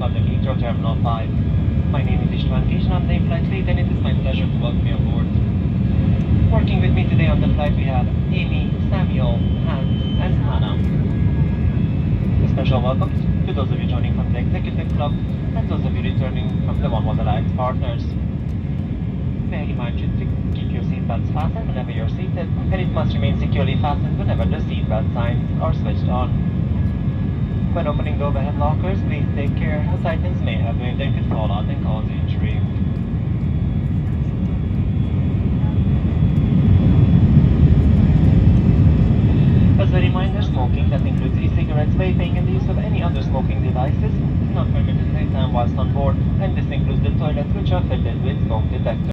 London-Heathrow Terminal 5. My name is and I'm the flight lead, and it is my pleasure to welcome you on board. Working with me today on the flight we have Amy, Samuel, Hans, and Hannah. A special welcome to those of you joining from the Executive Club and those of you returning from the One World Alliance partners. May I remind you to keep your seatbelts fastened whenever you're seated, and it must remain securely fastened whenever the seatbelt signs are switched on. When opening the overhead lockers, please take care as items may have moved and could fall out and cause injury. As a reminder, smoking, that includes e-cigarettes, vaping, and the use of any other smoking devices, is not permitted at any time whilst on board, and this includes the